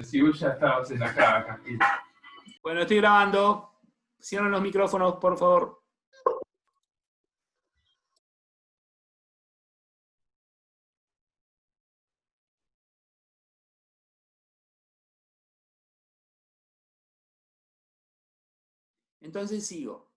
Si vos ya estabas en acá, Casquito. Bueno, estoy grabando. Cierren los micrófonos, por favor. Entonces sigo.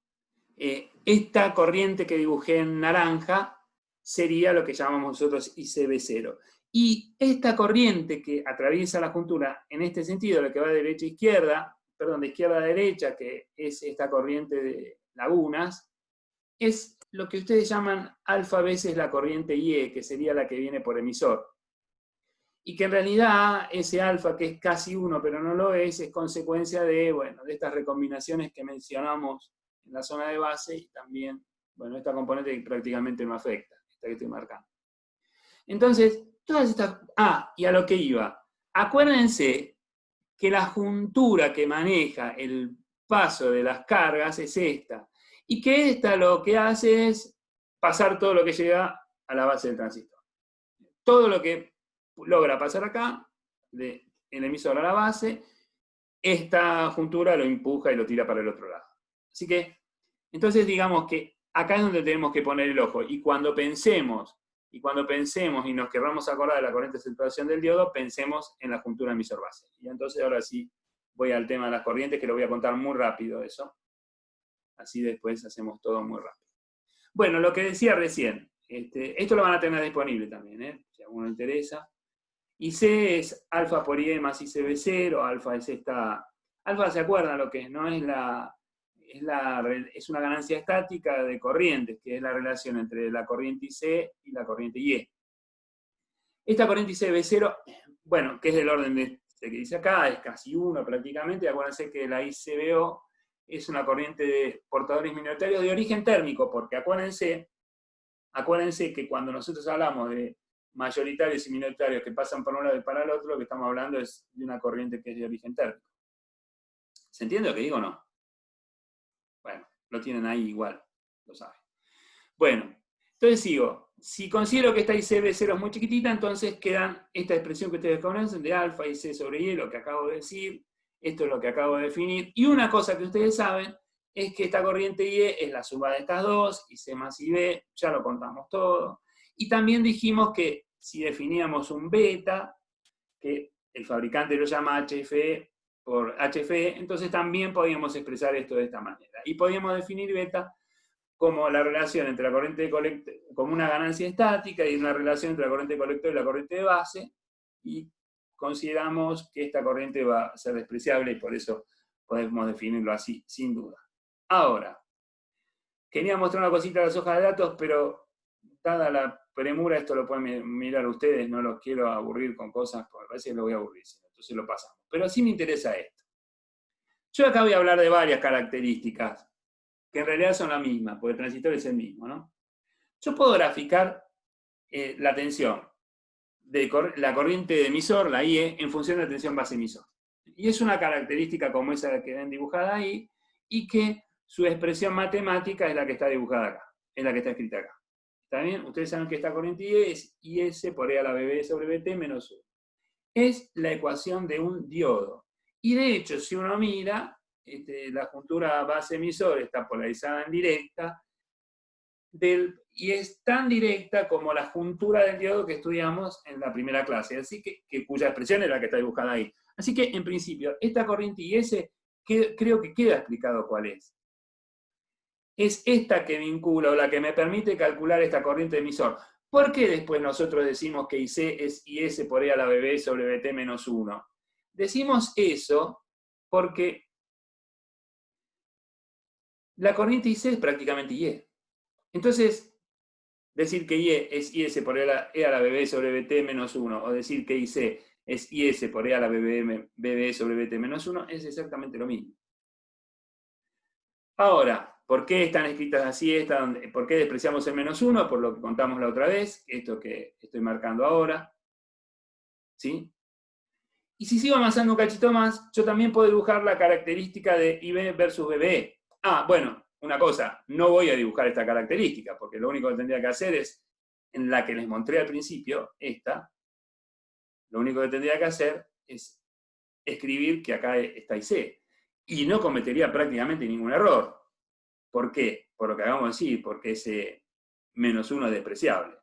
Esta corriente que dibujé en naranja sería lo que llamamos nosotros ICB0. Y esta corriente que atraviesa la juntura, en este sentido, la que va de derecha a izquierda, perdón, de izquierda a derecha, que es esta corriente de lagunas, es lo que ustedes llaman alfa veces la corriente IE, que sería la que viene por emisor. Y que en realidad ese alfa, que es casi 1, pero no lo es consecuencia de, bueno, de estas recombinaciones que mencionamos en la zona de base y también, bueno, esta componente que prácticamente no afecta, esta que estoy marcando. Entonces, todas estas... y a lo que iba. Acuérdense que la juntura que maneja el paso de las cargas es esta, y que esta lo que hace es pasar todo lo que llega a la base del transistor. Todo lo que logra pasar acá, del emisor a la base, esta juntura lo empuja y lo tira para el otro lado. Así que, entonces digamos que acá es donde tenemos que poner el ojo, y cuando pensemos y nos querramos acordar de la corriente de saturación del diodo, pensemos en la juntura emisor-base. Y entonces ahora sí voy al tema de las corrientes, que lo voy a contar muy rápido eso. Así después hacemos todo muy rápido. Bueno, lo que decía recién, esto lo van a tener disponible también, si a alguno le interesa. IC es alfa por IE más ICB0, alfa es esta... Alfa, ¿se acuerdan lo que es? ¿No? Es una ganancia estática de corrientes, que es la relación entre la corriente IC y la corriente IE. Esta corriente ICB0, bueno, que es del orden de que dice acá, es casi 1 prácticamente. Acuérdense que la ICBO es una corriente de portadores minoritarios de origen térmico, porque acuérdense que cuando nosotros hablamos de mayoritarios y minoritarios que pasan por un lado y para el otro, lo que estamos hablando es de una corriente que es de origen térmico. ¿Se entiende lo que digo o no? Bueno, lo tienen ahí igual, lo saben. Bueno, entonces sigo. Si considero que esta ICB0 es muy chiquitita, entonces quedan esta expresión que ustedes conocen de alfa y C sobre Y, lo que acabo de decir. Esto es lo que acabo de definir. Y una cosa que ustedes saben es que esta corriente IE es la suma de estas dos, IC más IB, ya lo contamos todo. Y también dijimos que si definíamos un beta, que el fabricante lo llama HFE por HFE, entonces también podíamos expresar esto de esta manera. Y podíamos definir beta como la relación entre la corriente de colector, como una ganancia estática, y una relación entre la corriente de colector y la corriente de base, y consideramos que esta corriente va a ser despreciable y por eso podemos definirlo así, sin duda. Ahora, quería mostrar una cosita de las hojas de datos, pero dada la premura, esto lo pueden mirar ustedes, no los quiero aburrir con cosas, porque parece que lo voy a aburrir, entonces lo pasamos. Pero sí me interesa esto. Yo acá voy a hablar de varias características, que en realidad son la misma, porque el transistor es el mismo, ¿no? Yo puedo graficar la tensión de la corriente de emisor, la IE, en función de la tensión base emisor. Y es una característica como esa que ven dibujada ahí, y que su expresión matemática es la que está dibujada acá, es la que está escrita acá. ¿Está bien? Ustedes saben que esta corriente IE es IS por E a la BB sobre BT menos 1. Es la ecuación de un diodo. Y de hecho, si uno mira, la juntura base emisor está polarizada en directa, y es tan directa como la juntura del diodo que estudiamos en la primera clase, así que cuya expresión es la que está dibujada ahí. Así que, en principio, esta corriente IS, creo que queda explicado cuál es. Es esta que vincula, o la que me permite calcular esta corriente emisor. ¿Por qué después nosotros decimos que IC es IS por E a la BB sobre BT menos 1? Decimos eso porque la corriente IC es prácticamente IE. Entonces, decir que IE es IS por E a la BB sobre BT menos 1, o decir que IC es IS por E a la BB sobre BT menos 1, es exactamente lo mismo. Ahora, ¿por qué están escritas así? ¿Por qué despreciamos el menos 1? Por lo que contamos la otra vez, esto que estoy marcando ahora. ¿Sí? Y si sigo avanzando un cachito más, yo también puedo dibujar la característica de IB versus BBE. Bueno, una cosa, no voy a dibujar esta característica, porque lo único que tendría que hacer es, en la que les mostré al principio, esta, lo único que tendría que hacer es escribir que acá está IC. Y no cometería prácticamente ningún error. ¿Por qué? Por lo que acabamos de decir, porque ese -1 es despreciable.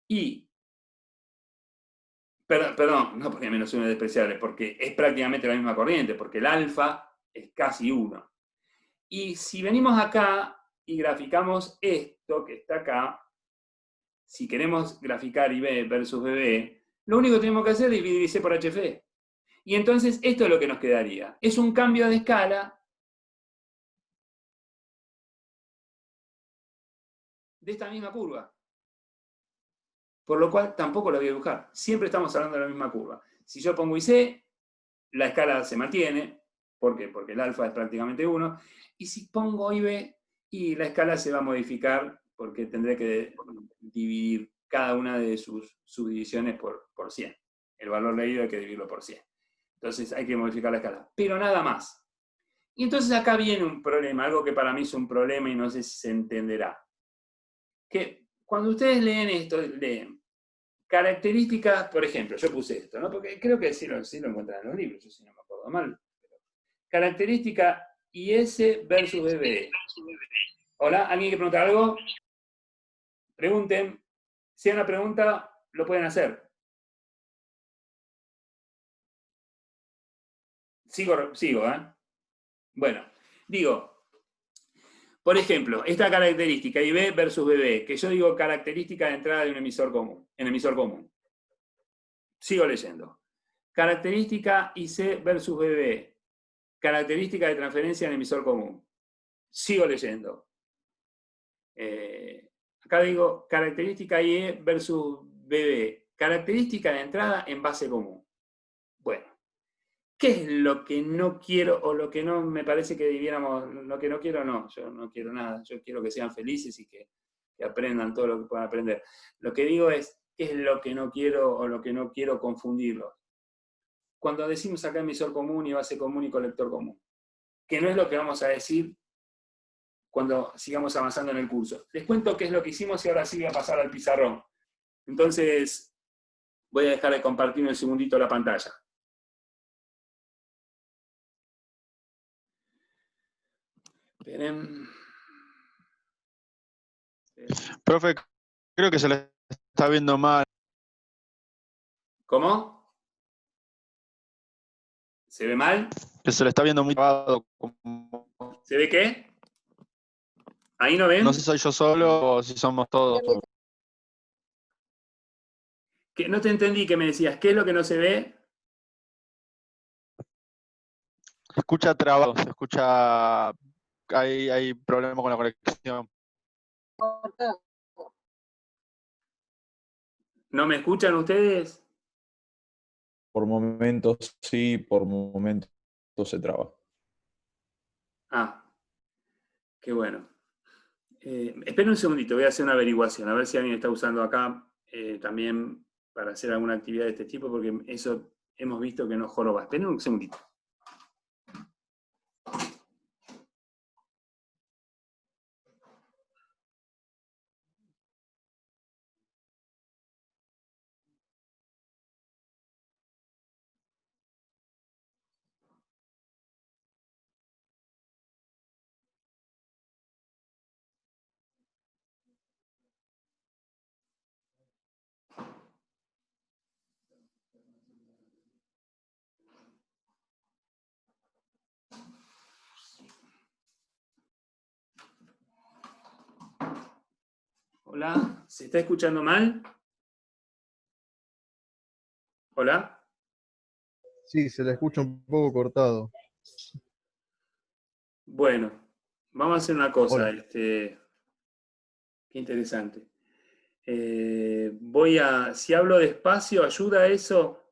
Y, perdón, no porque -1 es despreciable, porque es prácticamente la misma corriente, porque el alfa es casi 1. Y si venimos acá y graficamos esto que está acá, si queremos graficar IB versus BB, lo único que tenemos que hacer es dividir IC por HF. Y entonces esto es lo que nos quedaría. Es un cambio de escala de esta misma curva. Por lo cual tampoco la voy a dibujar. Siempre estamos hablando de la misma curva. Si yo pongo IC, la escala se mantiene. ¿Por qué? Porque el alfa es prácticamente 1. Y si pongo IB, y la escala se va a modificar porque tendré que dividir cada una de sus subdivisiones por 100. El valor leído hay que dividirlo por 100. Entonces hay que modificar la escala. Pero nada más. Y entonces acá viene un problema, algo que para mí es un problema y no sé si se entenderá. Que cuando ustedes leen esto, leen características, por ejemplo, yo puse esto, ¿no? Porque creo que sí lo encuentran en los libros, yo si no me acuerdo mal. Característica IS versus BB. Hola, ¿alguien quiere preguntar algo? Pregunten. Si hay una pregunta, lo pueden hacer. Sigo, ¿eh? Bueno, digo, por ejemplo, esta característica IB versus BB, que yo digo característica de entrada de un emisor común. Sigo leyendo. Característica IC versus BB. Característica de transferencia en emisor común. Sigo leyendo. Acá digo característica IE versus BB. Característica de entrada en base común. Bueno, ¿qué es lo que no quiero o lo que no me parece que debiéramos? Lo que no quiero, no, yo no quiero nada. Yo quiero que sean felices y que aprendan todo lo que puedan aprender. Lo que digo es, ¿qué es lo que no quiero o lo que no quiero confundirlos? Cuando decimos acá emisor común y base común y colector común, que no es lo que vamos a decir cuando sigamos avanzando en el curso. Les cuento qué es lo que hicimos y ahora sí voy a pasar al pizarrón. Entonces, voy a dejar de compartir un segundito la pantalla. Esperen. Profe, creo que se le está viendo mal. ¿Cómo? ¿Se ve mal? Que se le está viendo muy trabado. ¿Se ve qué? ¿Ahí no ven? No sé si soy yo solo o si somos todos. Que no te entendí que me decías. ¿Qué es lo que no se ve? Se escucha trabado, se escucha. Hay problemas con la conexión. ¿No me escuchan ustedes? Por momentos sí, por momentos se traba. Ah, qué bueno. Esperen un segundito, voy a hacer una averiguación, a ver si alguien está usando acá también para hacer alguna actividad de este tipo, porque eso hemos visto que no joroba. Esperen un segundito. Hola, ¿se está escuchando mal? Hola. Sí, se le escucha un poco cortado. Bueno, vamos a hacer una cosa. Hola. Qué interesante. Si hablo despacio, ¿ayuda eso?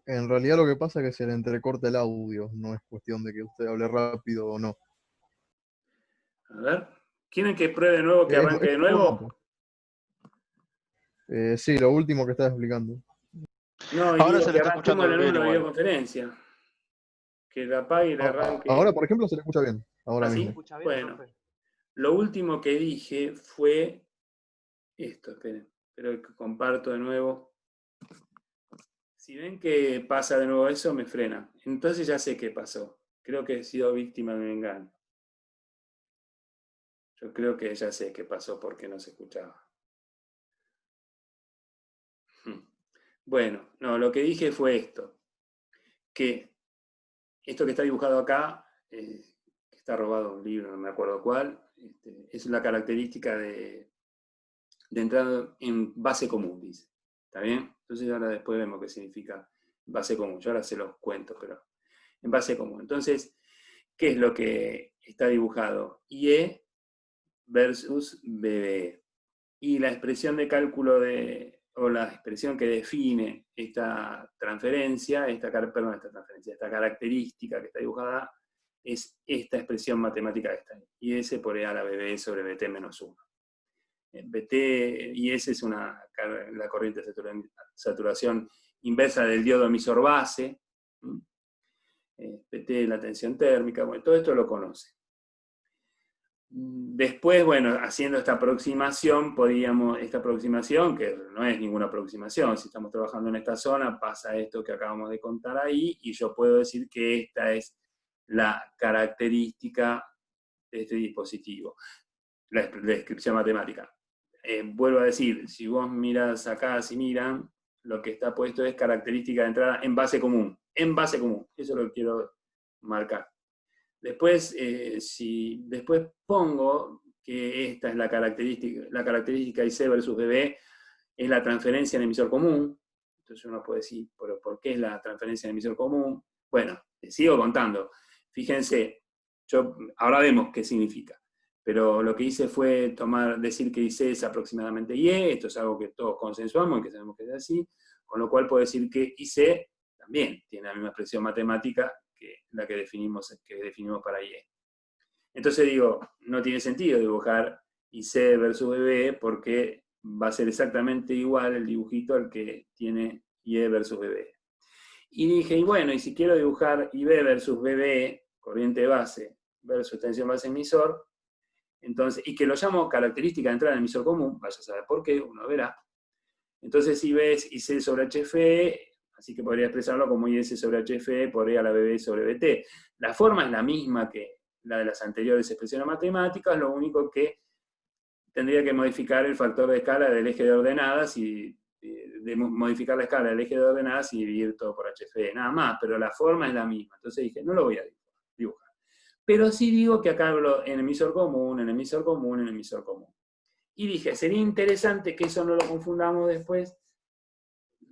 En realidad lo que pasa es que se le entrecorta el audio, no es cuestión de que usted hable rápido o no. A ver, ¿quieren que pruebe de nuevo, que arranque de nuevo? Sí, lo último que estaba explicando. No, y Ahora digo se que le está arranquemos escuchando de nuevo bien la igual. videoconferencia. Que la apague y la arranque. Ahora, por ejemplo, se le escucha bien. Ahora ¿Ah, sí? mismo. Bueno, lo último que dije fue esto, esperen, pero que comparto de nuevo. Si ven que pasa de nuevo eso, me frena. Entonces ya sé qué pasó. Creo que he sido víctima de un engaño. Yo creo que ya sé qué pasó porque no se escuchaba. Bueno, no, lo que dije fue esto. Que esto que está dibujado acá, que está robado de un libro, no me acuerdo cuál, es la característica de entrada en base común, dice. ¿Está bien? Entonces ahora después vemos qué significa base común. Yo ahora se los cuento, pero en base común. Entonces, ¿qué es lo que está dibujado? IE versus BB. Y la expresión de cálculo o la expresión que define esta transferencia, esta característica que está dibujada, es esta expresión matemática que está ahí. IS por E a la BB sobre BT menos 1. BT, IS es la corriente de saturación inversa del diodo emisor base. BT la tensión térmica, bueno, todo esto lo conoce. Después, bueno, haciendo esta aproximación, que no es ninguna aproximación, si estamos trabajando en esta zona, pasa esto que acabamos de contar ahí, y yo puedo decir que esta es la característica de este dispositivo, la descripción matemática. Vuelvo a decir, si vos miras acá, si miran, lo que está puesto es característica de entrada en base común, eso es lo que quiero marcar. Después, si después pongo que esta es la característica IC versus BB, es la transferencia en emisor común. Entonces uno puede decir, ¿por qué es la transferencia en emisor común? Bueno, les sigo contando. Fíjense, ahora vemos qué significa. Pero lo que hice fue decir que IC es aproximadamente IE, esto es algo que todos consensuamos y que sabemos que es así, con lo cual puedo decir que IC también tiene la misma expresión matemática que la que definimos para IE. Entonces digo, no tiene sentido dibujar IC versus BB porque va a ser exactamente igual el dibujito al que tiene IE versus BB. Y dije, y bueno, y si quiero dibujar IB versus BB, corriente base versus tensión base emisor, entonces, y que lo llamo característica de entrada en emisor común, vaya a saber por qué, uno verá. Entonces IB es IC sobre HFE, así que podría expresarlo como IS sobre HFE por E a la BB sobre BT. La forma es la misma que la de las anteriores expresiones matemáticas, lo único que tendría que modificar el factor de escala del eje de ordenadas y modificar la escala del eje de ordenadas y dividir todo por HFE, nada más, pero la forma es la misma. Entonces dije, no lo voy a dibujar. Pero sí digo que acá hablo en emisor común, en emisor común, en emisor común. Y dije, sería interesante que eso no lo confundamos después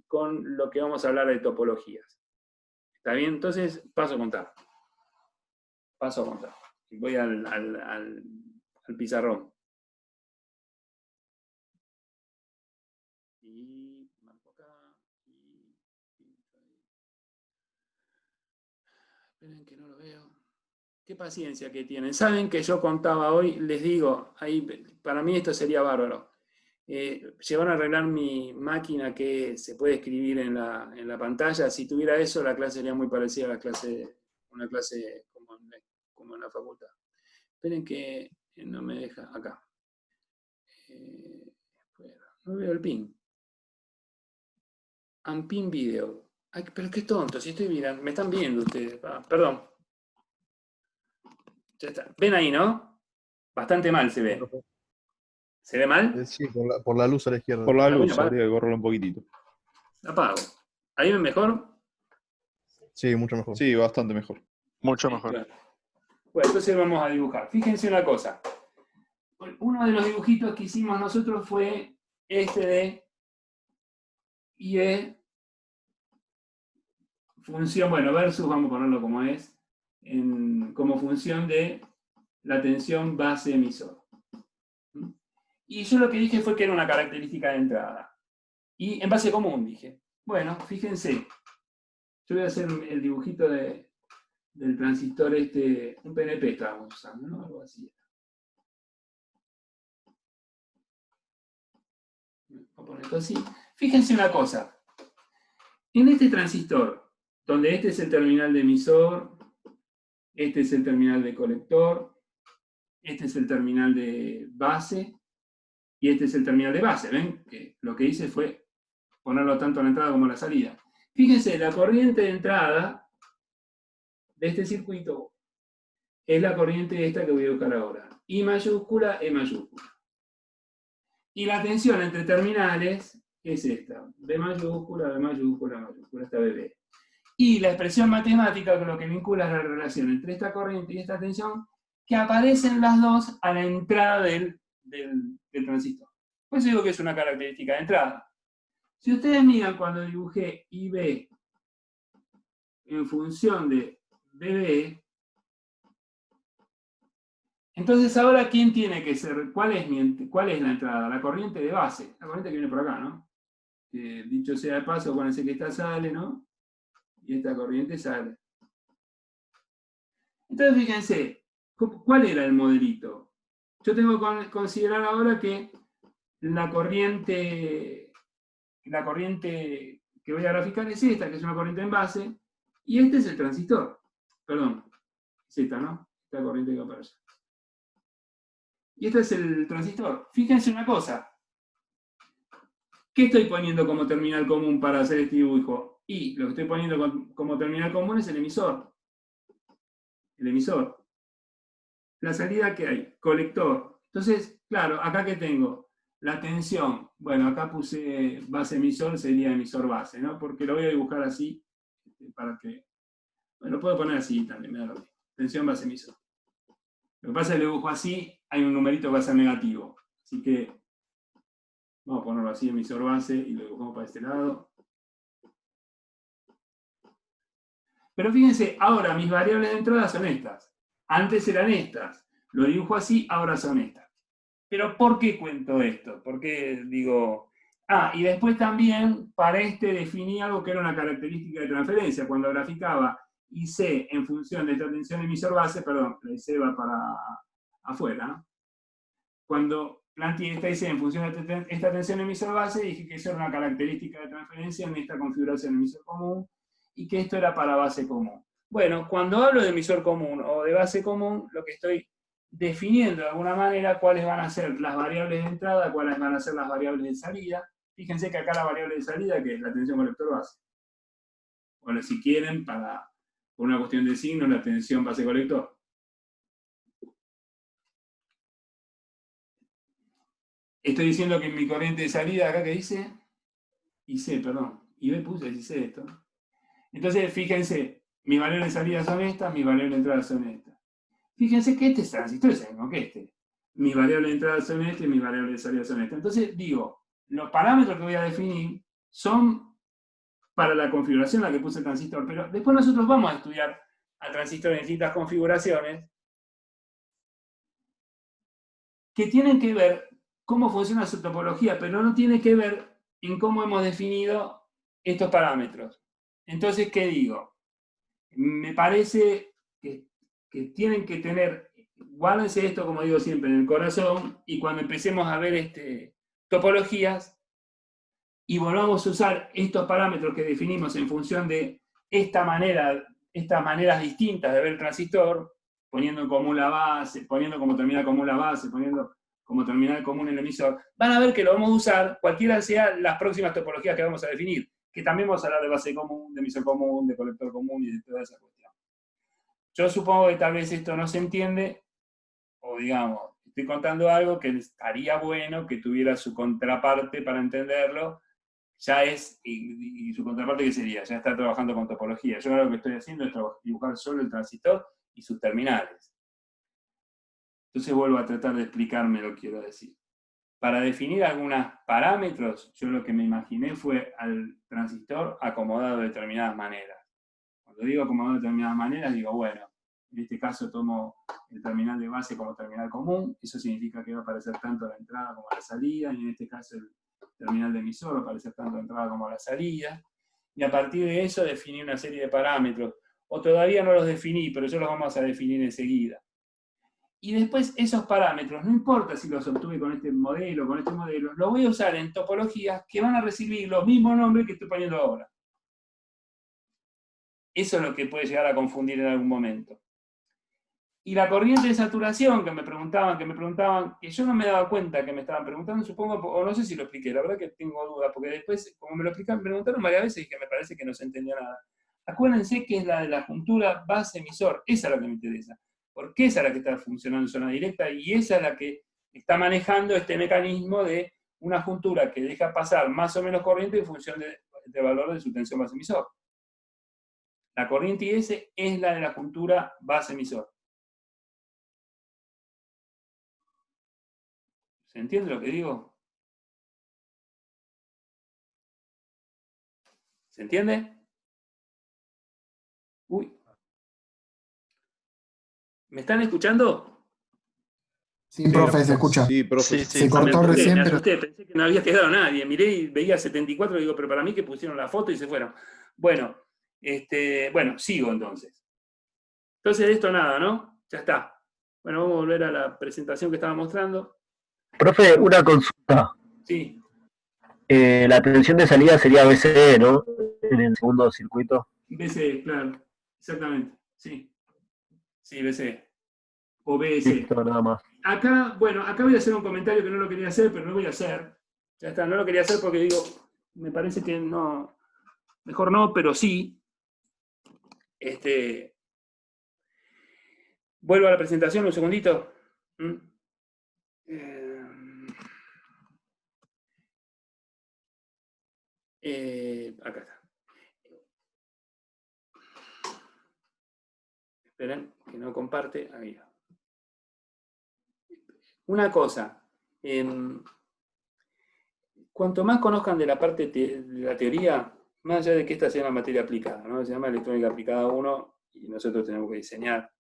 con lo que vamos a hablar de topologías. ¿Está bien? Entonces, paso a contar. Voy al pizarrón. Y marco acá. Esperen que no lo veo. Qué paciencia que tienen. Saben que yo contaba hoy, les digo, ahí, para mí esto sería bárbaro. Llevar a arreglar mi máquina que se puede escribir en la pantalla. Si tuviera eso, la clase sería muy parecida a una clase como en la facultad. Esperen que no me deja acá. No veo el pin. Unpin video. Ay, pero qué tonto, si estoy mirando, me están viendo ustedes. Perdón. Ya está. ¿Ven ahí, no? Bastante mal se ve. ¿Se ve mal? Sí, por la luz a la izquierda. Por la ¿La voy a luz, apagar? habría que correrlo un poquitito. Apago. ¿Ahí ven mejor? Sí, mucho mejor. Sí, bastante mejor. Mucho Sí, mejor. claro. Bueno, entonces vamos a dibujar. Fíjense una cosa. Uno de los dibujitos que hicimos nosotros fue este de IE función, bueno, versus, vamos a ponerlo como es, como función de la tensión base emisor. Y yo lo que dije fue que era una característica de entrada. Y en base común dije, bueno, fíjense, yo voy a hacer el dibujito del transistor un PNP estábamos usando, ¿no? Algo así. Voy a poner esto así. Fíjense una cosa. En este transistor, donde este es el terminal de emisor, este es el terminal de colector, este es el terminal de base, y este es el terminal de base. ¿Ven? Que lo que hice fue ponerlo tanto a la entrada como a la salida. Fíjense, la corriente de entrada de este circuito es la corriente esta que voy a buscar ahora. I mayúscula, E mayúscula. Y la tensión entre terminales es esta. B mayúscula, B mayúscula, mayúscula, esta BB. Y la expresión matemática con lo que vincula es la relación entre esta corriente y esta tensión, que aparecen las dos a la entrada del transistor. Por eso digo que es una característica de entrada. Si ustedes miran cuando dibujé IB en función de BB, entonces ahora ¿quién tiene que ser? ¿Cuál es la entrada? La corriente de base, la corriente que viene por acá, ¿no? Que, dicho sea de paso, acuérdense que esta sale, ¿no? Y esta corriente sale. Entonces fíjense, ¿cuál era el modelito? Yo tengo que considerar ahora que la corriente que voy a graficar es esta, que es una corriente en base, y este es el transistor. Perdón, es esta, ¿no? Esta corriente que aparece. Y este es el transistor. Fíjense una cosa. ¿Qué estoy poniendo como terminal común para hacer este dibujo? Y lo que estoy poniendo como terminal común es el emisor. El emisor. La salida que hay, colector. Entonces, claro, acá que tengo la tensión. Bueno, acá puse base emisor, sería emisor base, ¿no? Porque lo voy a dibujar así, para que... Bueno, lo puedo poner así también, me da lo mismo. Tensión base emisor. Lo que pasa es que lo dibujo así, hay un numerito que va a ser negativo. Así que vamos a ponerlo así, emisor base, y lo dibujamos para este lado. Pero fíjense, ahora mis variables de entrada son estas. Antes eran estas. Lo dibujo así, ahora son estas. Pero ¿por qué cuento esto? ¿Por qué digo...? Ah, y después también para definí algo que era una característica de transferencia. Cuando graficaba IC en función de esta tensión emisor base, perdón, la IC va para afuera, ¿no? Cuando planteé esta IC en función de esta tensión emisor base, dije que eso era una característica de transferencia en esta configuración emisor común y que esto era para base común. Bueno, cuando hablo de emisor común o de base común, lo que estoy definiendo de alguna manera cuáles van a ser las variables de entrada, cuáles van a ser las variables de salida. Fíjense que acá la variable de salida, que es la tensión colector base. Bueno, si quieren, por una cuestión de signo, la tensión base colector. Estoy diciendo que en mi corriente de salida, acá que dice, IC, perdón, IB puse, IC esto. Entonces, fíjense, mis variables de salida son estas, mis variables de entrada son estas. Fíjense que este transistor es el mismo que este. Mis variables de entrada son estas y mis variables de salida son estas. Entonces, digo, los parámetros que voy a definir son para la configuración en la que puse el transistor, pero después nosotros vamos a estudiar al transistor en distintas configuraciones que tienen que ver cómo funciona su topología, pero no tiene que ver en cómo hemos definido estos parámetros. Entonces, ¿qué digo? Me parece que tienen que tener, guárdense esto, como digo siempre, en el corazón, y cuando empecemos a ver topologías, y volvamos a usar estos parámetros que definimos en función de estas maneras distintas de ver el transistor, poniendo en común la base, poniendo como terminal común la base, poniendo como terminal común el emisor, van a ver que lo vamos a usar, cualquiera sean las próximas topologías que vamos a definir, que también vamos a hablar de base común, de emisor común, de colector común y de toda esa cuestión. Yo supongo que tal vez esto no se entiende, o digamos, estoy contando algo que estaría bueno que tuviera su contraparte para entenderlo, ya es, y su contraparte ¿qué sería? Ya está trabajando con topología. Yo ahora lo que estoy haciendo es dibujar solo el transistor y sus terminales. Entonces vuelvo a tratar de explicarme lo que quiero decir. Para definir algunos parámetros, yo lo que me imaginé fue al transistor acomodado de determinadas maneras. Cuando digo acomodado de determinadas maneras, digo, bueno, en este caso tomo el terminal de base como terminal común, eso significa que va a aparecer tanto la entrada como la salida, y en este caso el terminal de emisor va a aparecer tanto la entrada como la salida, y a partir de eso definí una serie de parámetros, o todavía no los definí, pero yo los vamos a definir enseguida. Y después esos parámetros, no importa si los obtuve con este modelo, los voy a usar en topologías que van a recibir los mismos nombres que estoy poniendo ahora. Eso es lo que puede llegar a confundir en algún momento. Y la corriente de saturación que me preguntaban, que yo no me daba cuenta que me estaban preguntando, supongo, o no sé si lo expliqué, la verdad que tengo dudas, porque después, como me lo explicaron, me preguntaron varias veces y que me parece que no se entendió nada. Acuérdense que es la de la juntura base-emisor, esa es la que me interesa, porque esa es la que está funcionando en zona directa y esa es la que está manejando este mecanismo de una juntura que deja pasar más o menos corriente en función del valor de su tensión base-emisor. La corriente IS es la de la juntura base-emisor. ¿Se entiende lo que digo? ¿Se entiende? Uy. ¿Me están escuchando? Sí, profe, se escucha. Sí, profe. Sí, Se sí. cortó recién, me pero asusté, pensé que no había quedado nadie. Miré y veía 74 y digo, pero para mí que pusieron la foto y se fueron. Bueno, bueno, sigo entonces. Entonces de esto nada, ¿no? Ya está. Bueno, vamos a volver a la presentación que estaba mostrando. Profe, una consulta. Sí, La tensión de salida sería BCD, ¿no? En el segundo circuito. BCE, claro. Exactamente. Sí. Sí, BCE. O BSE. Listo, nada más. Acá, bueno, acá voy a hacer un comentario que no lo quería hacer, pero lo voy a hacer. Ya está, no lo quería hacer porque digo, me parece que no, mejor no, pero sí. Vuelvo a la presentación un segundito. Acá está. Esperen, que no comparte. Ahí va. Una cosa. Cuanto más conozcan de la parte de la teoría, más allá de que esta sea una materia aplicada, ¿no? Se llama electrónica aplicada 1 y nosotros tenemos que diseñar.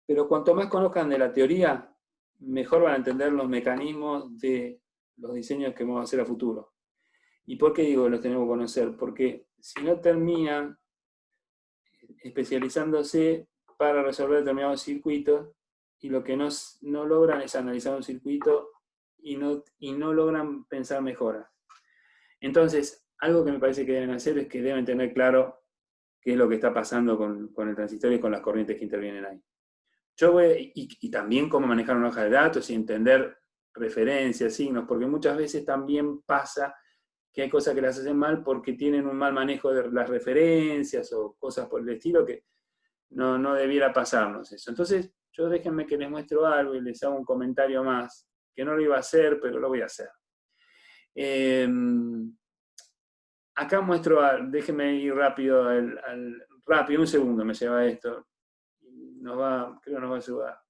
Pero cuanto más conozcan de la teoría, mejor van a entender los mecanismos de los diseños que vamos a hacer a futuro. ¿Y por qué digo que los tenemos que conocer? Porque si no terminan especializándose para resolver determinados circuitos y lo que no logran es analizar un circuito y no logran pensar mejoras. Entonces, algo que me parece que deben hacer es que deben tener claro qué es lo que está pasando con el transistor y con las corrientes que intervienen ahí. Y también cómo manejar una hoja de datos y entender referencias, signos, porque muchas veces también pasa que hay cosas que las hacen mal porque tienen un mal manejo de las referencias o cosas por el estilo que no debiera pasarnos eso. Entonces, déjenme que les muestro algo y les hago un comentario más, que no lo iba a hacer, pero lo voy a hacer. Acá muestro, déjenme ir rápido, rápido, un segundo me lleva esto. Creo que nos va a ayudar.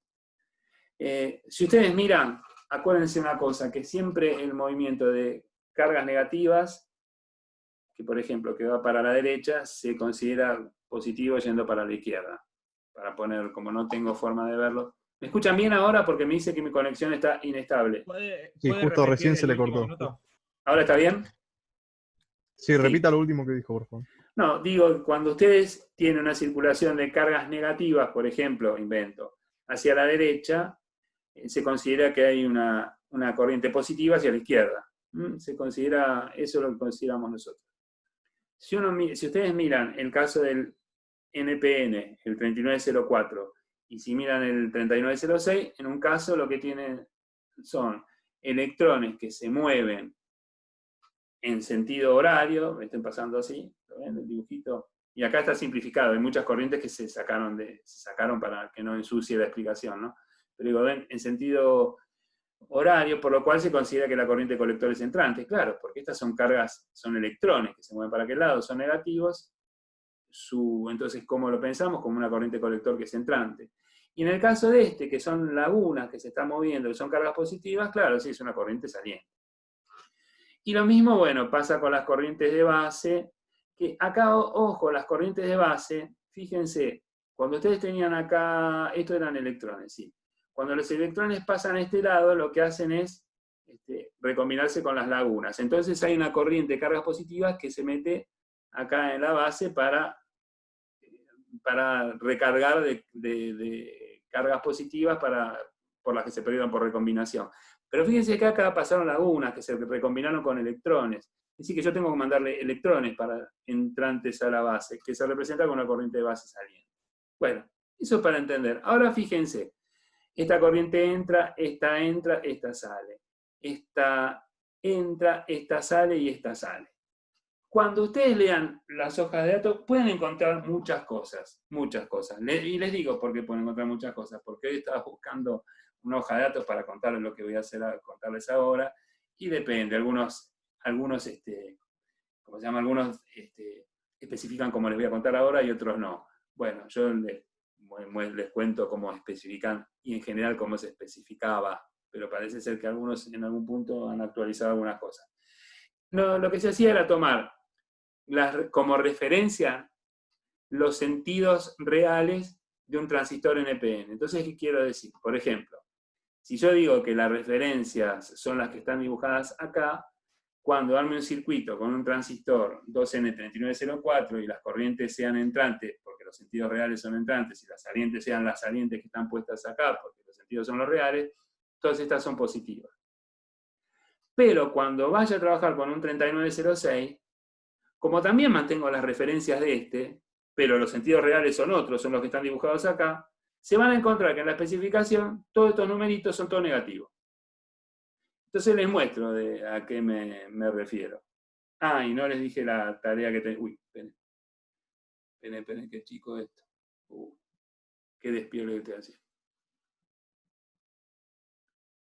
Si ustedes miran, acuérdense una cosa, que siempre el movimiento de cargas negativas, que por ejemplo que va para la derecha, se considera positivo yendo para la izquierda. Para poner, como no tengo forma de verlo. ¿Me escuchan bien ahora? Porque me dice que mi conexión está inestable. Sí, justo recién se le cortó. ¿Ahora está bien? Sí, repita lo último que dijo, por favor. No, digo, cuando ustedes tienen una circulación de cargas negativas, por ejemplo, invento, hacia la derecha, se considera que hay una corriente positiva hacia la izquierda. Se considera, eso es lo que consideramos nosotros. Si ustedes miran el caso del NPN, el 3904, y si miran el 3906, en un caso lo que tienen son electrones que se mueven en sentido horario, me estén pasando así, ¿lo ven el dibujito? Y acá está simplificado, hay muchas corrientes que se sacaron para que no ensucie la explicación, ¿no? Pero digo, ven, en sentido horario, por lo cual se considera que la corriente colector es entrante, claro, porque estas son cargas, son electrones que se mueven para aquel lado, son negativos, entonces, ¿cómo lo pensamos? Como una corriente colector que es entrante. Y en el caso de que son lagunas que se están moviendo, que son cargas positivas, claro, sí, es una corriente saliente. Y lo mismo, bueno, pasa con las corrientes de base, que acá, ojo, las corrientes de base, fíjense, cuando ustedes tenían acá, esto eran electrones, sí. Cuando los electrones pasan a este lado, lo que hacen es recombinarse con las lagunas. Entonces hay una corriente de cargas positivas que se mete acá en la base para recargar de cargas positivas por las que se perdieron por recombinación. Pero fíjense que acá pasaron lagunas que se recombinaron con electrones. Es decir, que yo tengo que mandarle electrones para entrantes a la base, que se representa con una corriente de base saliente. Bueno, Eso para entender. Ahora fíjense, esta corriente entra, esta sale. Esta entra, esta sale y esta sale. Cuando ustedes lean las hojas de datos, pueden encontrar muchas cosas, muchas cosas. Y les digo por qué pueden encontrar muchas cosas, porque hoy estaba buscando una hoja de datos para contarles lo que voy a hacer contarles ahora, y depende, algunos ¿cómo se llama? Algunos especifican como les voy a contar ahora y otros no. Bueno, yo les cuento cómo especifican y en general cómo se especificaba, pero parece ser que algunos en algún punto han actualizado algunas cosas. No, lo que se hacía era tomar como referencia los sentidos reales de un transistor NPN. Entonces, ¿qué quiero decir? Por ejemplo, si yo digo que las referencias son las que están dibujadas acá, cuando arme un circuito con un transistor 2N3904 y las corrientes sean entrantes, porque los sentidos reales son entrantes, y las salientes sean las salientes que están puestas acá, porque los sentidos son los reales, todas estas son positivas. Pero cuando vaya a trabajar con un 3906, como también mantengo las referencias de pero los sentidos reales son otros, son los que están dibujados acá, se van a encontrar que en la especificación todos estos numeritos son todos negativos. Entonces les muestro a qué me refiero. Ah, y no les dije la tarea que tengo. Uy, esperen, qué chico esto. Qué despiole que estoy haciendo.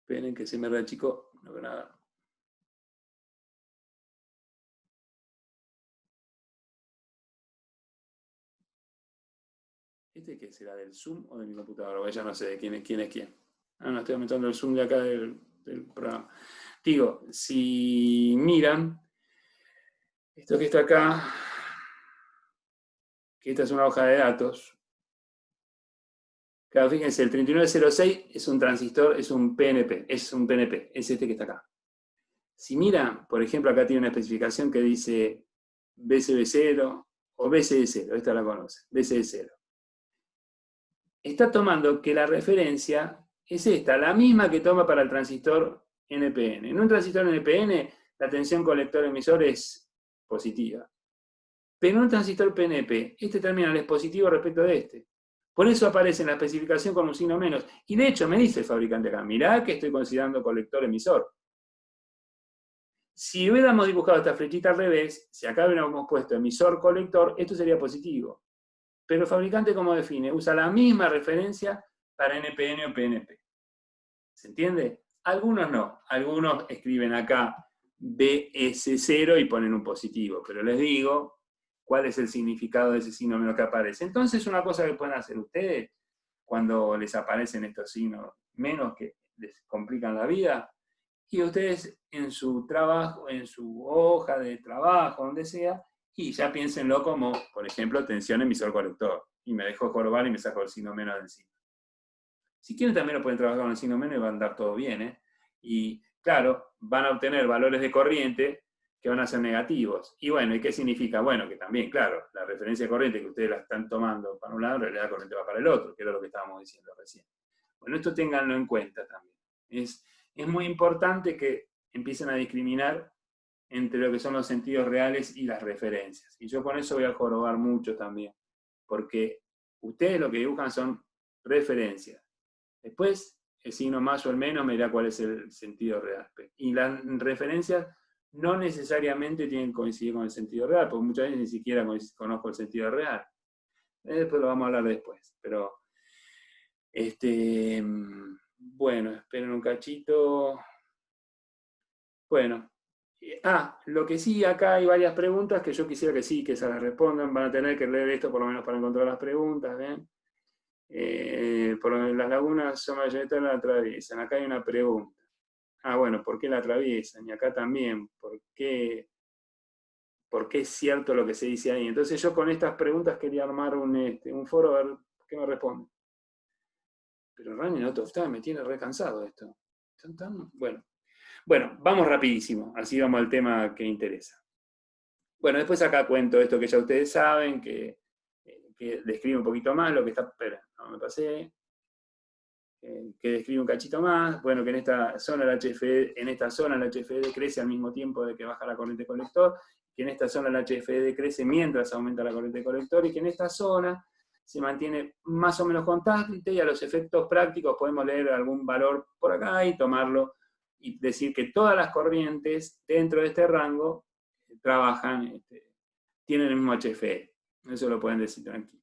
Esperen que se me reachicó. No veo nada. ¿Qué será? ¿Del Zoom o de mi computadora? Bueno, ya no sé de quién es quién. Ah, no, estoy aumentando el Zoom de acá del programa. Digo, si miran, esto que está acá, que esta es una hoja de datos. Claro, fíjense, el 3906 es un transistor, es un PNP, es este que está acá. Si miran, por ejemplo, acá tiene una especificación que dice BCB0 o BCD0, esta la conoce, BCD0. Está tomando que la referencia es esta, la misma que toma para el transistor NPN. En un transistor NPN, la tensión colector-emisor es positiva. Pero en un transistor PNP, este terminal es positivo respecto de este. Por eso aparece en la especificación con un signo menos. Y de hecho me dice el fabricante acá, mirá que estoy considerando colector-emisor. Si hubiéramos dibujado esta flechita al revés, si acá hubiéramos puesto emisor-colector, esto sería positivo. Pero el fabricante, ¿cómo define? Usa la misma referencia para NPN o PNP. ¿Se entiende? Algunos no. Algunos escriben acá BS0 y ponen un positivo. Pero les digo cuál es el significado de ese signo menos que aparece. Entonces, una cosa que pueden hacer ustedes, cuando les aparecen estos signos menos que les complican la vida, y ustedes en su trabajo, en su hoja de trabajo, donde sea, y ya piénsenlo como, por ejemplo, tensión emisor-colector. Y me dejo jorobar y me saco el signo menos de encima. Si quieren también lo pueden trabajar con el signo menos y va a andar todo bien, ¿eh? Y claro, van a obtener valores de corriente que van a ser negativos. Y bueno, ¿y qué significa? Bueno, que también, claro, la referencia de corriente que ustedes la están tomando para un lado, en realidad la corriente va para el otro, que era lo que estábamos diciendo recién. Bueno, esto ténganlo en cuenta también. Es muy importante que empiecen a discriminar entre lo que son los sentidos reales y las referencias. Y yo con eso voy a jorobar mucho también, porque ustedes lo que dibujan son referencias. Después, el signo más o el menos me dirá cuál es el sentido real. Y las referencias no necesariamente tienen que coincidir con el sentido real, porque muchas veces ni siquiera conozco el sentido real. Después lo vamos a hablar después. Pero, bueno, esperen un cachito. Bueno. Lo que sí, acá hay varias preguntas que yo quisiera que sí, que se las respondan. Van a tener que leer esto por lo menos para encontrar las preguntas, ¿ven? Por lo menos las lagunas son mayoritarias la atraviesan. Acá hay una pregunta. Bueno, ¿por qué la atraviesan? Y acá también, ¿por qué es cierto lo que se dice ahí? Entonces yo con estas preguntas quería armar un foro a ver qué me responde. Pero running out of time, me tiene re cansado esto. Bueno, vamos rapidísimo, así vamos al tema que interesa. Bueno, después acá cuento esto que ya ustedes saben, que describe un poquito más lo que está... Espera, no me pasé. Que describe un cachito más. Bueno, que en esta zona el HFE crece al mismo tiempo de que baja la corriente colector, que en esta zona el HFE crece mientras aumenta la corriente colector, y que en esta zona se mantiene más o menos constante, y a los efectos prácticos podemos leer algún valor por acá y tomarlo y decir que todas las corrientes dentro de este rango trabajan, tienen el mismo HFE. Eso lo pueden decir tranquilo.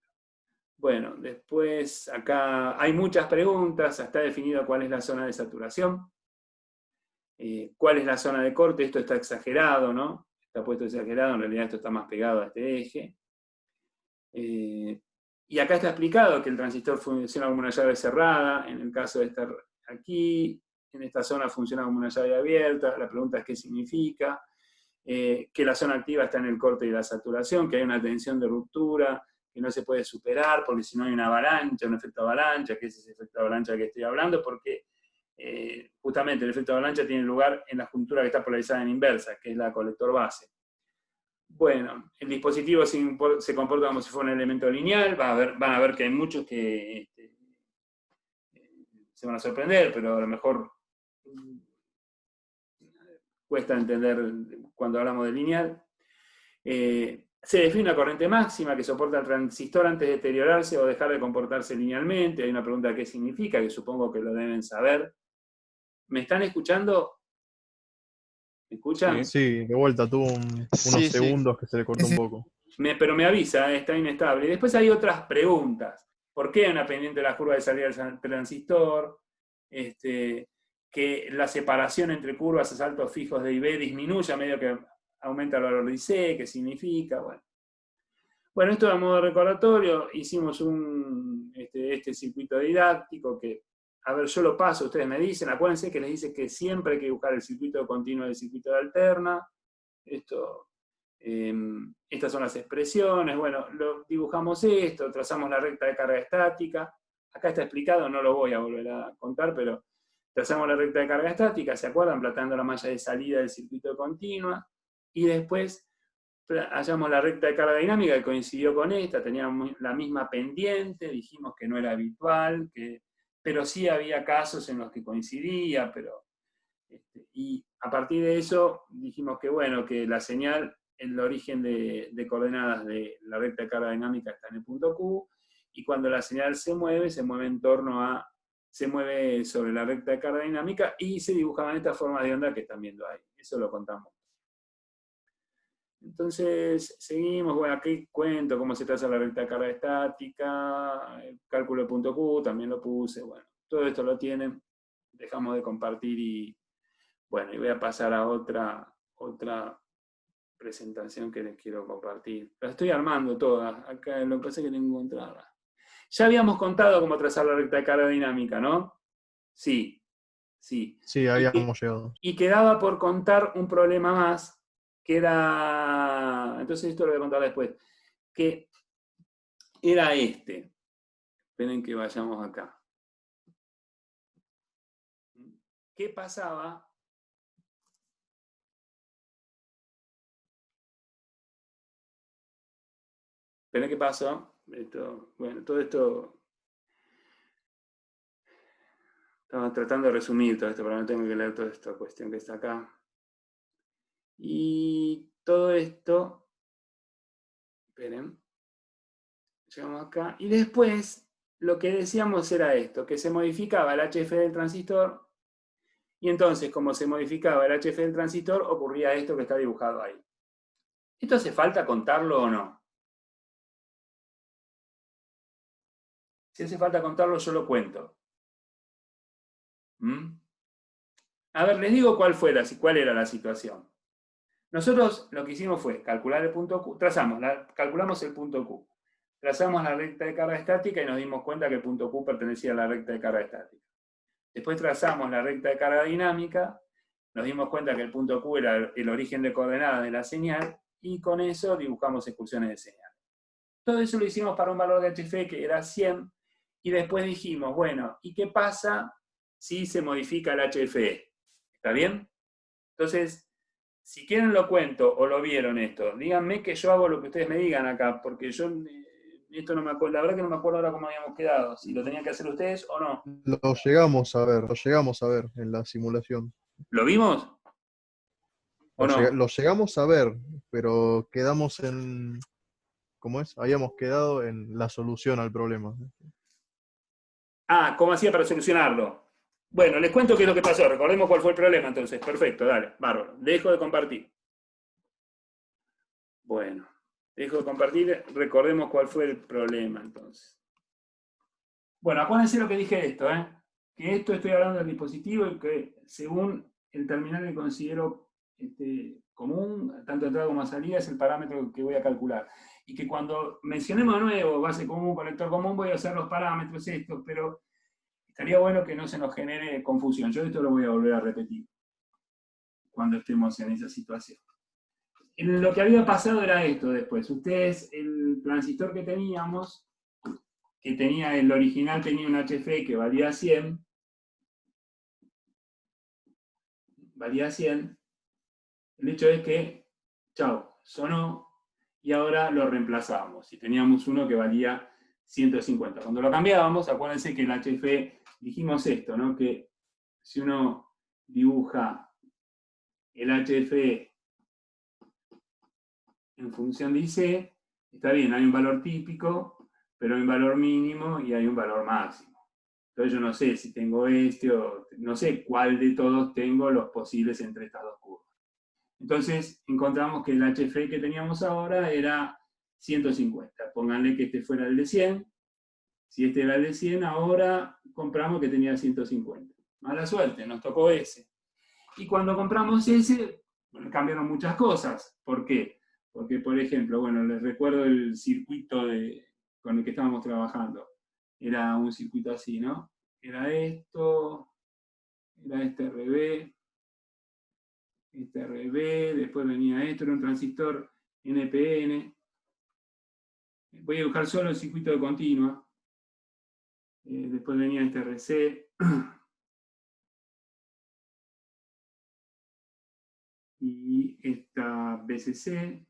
Bueno, después acá hay muchas preguntas. Está definido cuál es la zona de saturación, cuál es la zona de corte. Esto está exagerado, ¿no? Está puesto exagerado, en realidad esto está más pegado a este eje. Y acá está explicado que el transistor funciona como una llave cerrada, en el caso de estar aquí, en esta zona funciona como una llave abierta. La pregunta es qué significa. Que la zona activa está en el corte y la saturación, que hay una tensión de ruptura que no se puede superar, porque si no hay una avalancha, un efecto avalancha, que es ese efecto avalancha que estoy hablando, porque justamente el efecto avalancha tiene lugar en la juntura que está polarizada en inversa, que es la colector base. Bueno, el dispositivo se comporta como si fuera un elemento lineal. Van a ver que hay muchos que se van a sorprender, pero a lo mejor cuesta entender cuando hablamos de lineal. Se define una corriente máxima que soporta el transistor antes de deteriorarse o dejar de comportarse linealmente. Hay una pregunta de qué significa, que supongo que lo deben saber. ¿Me están escuchando? ¿Me escuchan? Sí, de vuelta, tuvo unos Sí, sí. segundos que se le cortó un poco. Pero me avisa, está inestable. Y después hay otras preguntas. ¿Por qué hay una pendiente de la curva de salida del transistor? Que la separación entre curvas a saltos fijos de IB disminuye a medida que aumenta el valor de IC, ¿qué significa? Bueno, esto a modo de recordatorio, hicimos este circuito didáctico que, a ver, yo lo paso, ustedes me dicen, acuérdense que les dice que siempre hay que buscar el circuito continuo del circuito de alterna. Estas son las expresiones. Bueno, dibujamos esto, trazamos la recta de carga estática. Acá está explicado, no lo voy a volver a contar, pero trazamos la recta de carga estática, ¿se acuerdan? Planteando la malla de salida del circuito continua. Y después hallamos la recta de carga dinámica que coincidió con esta, tenía la misma pendiente, dijimos que no era habitual, pero sí había casos en los que coincidía, y a partir de eso dijimos que bueno, que la señal, el origen de coordenadas de la recta de carga dinámica está en el punto Q, y cuando la señal se mueve se mueve sobre la recta de carga dinámica, y se dibujaban estas formas de onda que están viendo ahí. Eso lo contamos. Entonces, seguimos. Bueno, aquí cuento cómo se traza la recta de carga estática, el cálculo de punto Q, también lo puse. Bueno, todo esto lo tienen. Dejamos de compartir y voy a pasar a otra presentación que les quiero compartir. La estoy armando toda. Acá lo que pasa es que tengo que encontrarla. Ya habíamos contado cómo trazar la recta de carga dinámica, ¿no? Sí. Sí, habíamos llegado. Y quedaba por contar un problema más, que era, entonces esto lo voy a contar después, que era este. Esperen que vayamos acá. ¿Qué pasaba? Esperen, ¿qué pasó? Todo esto... Estaba tratando de resumir todo esto, pero no tengo que leer toda esta cuestión que está acá. Y todo esto... Esperen. Llegamos acá. Y después, lo que decíamos era esto, que se modificaba el HF del transistor, y entonces, como se modificaba el HF del transistor, ocurría esto que está dibujado ahí. ¿Esto hace falta contarlo o no? Si hace falta contarlo, yo lo cuento. A ver, les digo cuál era la situación. Nosotros lo que hicimos fue calcular el punto Q, calculamos el punto Q, trazamos la recta de carga estática y nos dimos cuenta que el punto Q pertenecía a la recta de carga estática. Después trazamos la recta de carga dinámica, nos dimos cuenta que el punto Q era el origen de coordenadas de la señal, y con eso dibujamos excursiones de señal. Todo eso lo hicimos para un valor de HF que era 100, y después dijimos, bueno, ¿y qué pasa si se modifica el HFE? ¿Está bien? Entonces, si quieren lo cuento o lo vieron esto, díganme que yo hago lo que ustedes me digan acá, porque yo esto no me acuerdo, la verdad que no me acuerdo ahora cómo habíamos quedado, si lo tenían que hacer ustedes o no. Lo llegamos a ver en la simulación. ¿Lo vimos? ¿O no? Lo llegamos a ver, pero quedamos en... ¿cómo es? Habíamos quedado en la solución al problema. Ah, ¿cómo hacía para solucionarlo? Bueno, les cuento qué es lo que pasó. Recordemos cuál fue el problema entonces. Perfecto, dale, bárbaro. Dejo de compartir. Bueno, dejo de compartir. Recordemos cuál fue el problema entonces. Bueno, acuérdense lo que dije de esto, que esto estoy hablando del dispositivo y que según el terminal que considero común, tanto entrada como salida, es el parámetro que voy a calcular. Y que cuando mencionemos de nuevo base común, conector común, voy a hacer los parámetros estos, pero estaría bueno que no se nos genere confusión. Yo esto lo voy a volver a repetir cuando estemos en esa situación. Lo que había pasado era esto después. Ustedes, el transistor que teníamos, el original tenía un HFE que valía 100. Valía 100. El hecho es que, chao, sonó y ahora lo reemplazamos. Y teníamos uno que valía 150. Cuando lo cambiábamos, acuérdense que el HFE, dijimos esto, ¿no? Que si uno dibuja el HFE en función de IC, está bien, hay un valor típico, pero hay un valor mínimo y hay un valor máximo. Entonces yo no sé si tengo o no sé cuál de todos tengo los posibles entre estas dos curvas. Entonces encontramos que el HFE que teníamos ahora era 150. Pónganle que este fuera el de 100. Si este era el de 100, ahora compramos que tenía 150. Mala suerte, nos tocó ese. Y cuando compramos ese, bueno, cambiaron muchas cosas. ¿Por qué? Porque, por ejemplo, bueno, les recuerdo el circuito con el que estábamos trabajando. Era un circuito así, ¿no? Era esto, era este RB, después venía esto, era un transistor NPN. Voy a dibujar solo el circuito de continua. Después venía este RC. Y esta BCC.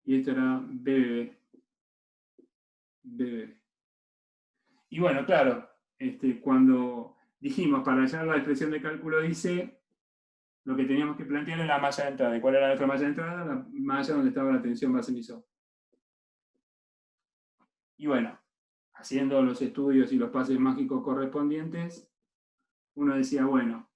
Y esto era BBB. Y bueno, claro, cuando dijimos para hallar la expresión de cálculo de IC, lo que teníamos que plantear era la malla de entrada. ¿Y cuál era nuestra malla de entrada? La malla donde estaba la tensión base emisor. Y bueno, haciendo los estudios y los pases mágicos correspondientes, uno decía, bueno,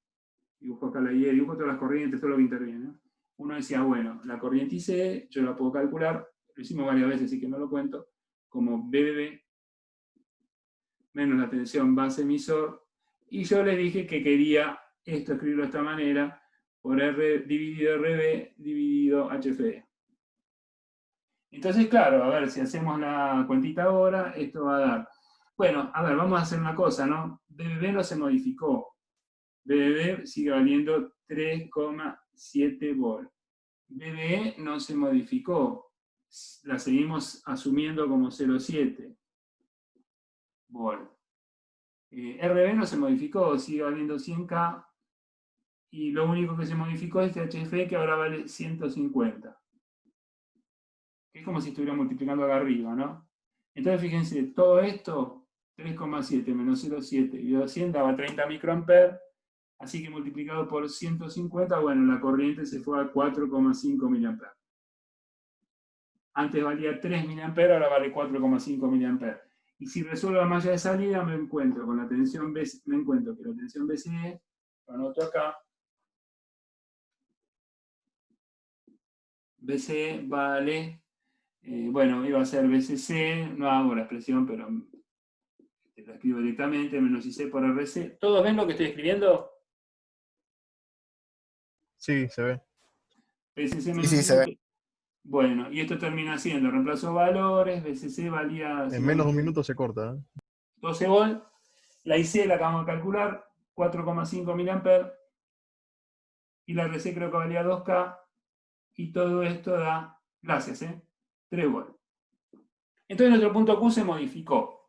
dibujo acá la IE, dibujo todas las corrientes, todo lo que interviene, ¿no? Uno decía, bueno, la corriente IC, yo la puedo calcular, lo hicimos varias veces, así que no lo cuento, como BBB menos la tensión base emisor, y yo les dije que quería esto escribirlo de esta manera, por R dividido RB dividido HFE. Entonces, claro, a ver, si hacemos la cuentita ahora, esto va a dar. Bueno, a ver, vamos a hacer una cosa, ¿no? BBB no se modificó. BBB sigue valiendo 3,7 volt. BBE no se modificó. La seguimos asumiendo como 0,7 volt. RB no se modificó, sigue valiendo 100K. Y lo único que se modificó es este HFE que ahora vale 150. Es como si estuviera multiplicando acá arriba, ¿no? Entonces fíjense, todo esto, 3,7 menos 0,7 dividido 100 daba 30 microamperes, así que multiplicado por 150, bueno, la corriente se fue a 4,5 miliamperes. Antes valía 3 miliamperes, ahora vale 4,5 miliamperes. Y si resuelvo la malla de salida, me encuentro con la tensión BCE, me encuentro que la tensión BCE, lo anoto acá, BCE vale... bueno, iba a ser BCC, no hago la expresión, pero la escribo directamente, menos IC por RC. ¿Todos ven lo que estoy escribiendo? Sí, se ve. BCC menos Sí, se IC. Bueno, y esto termina siendo reemplazo valores, BCC valía... En menos de un minuto se corta. 12 volt. La IC la acabamos de calcular, 4,5 miliamperes. Y la RC creo que valía 2K. Y todo esto da, gracias, 3 volt. Entonces nuestro punto Q se modificó.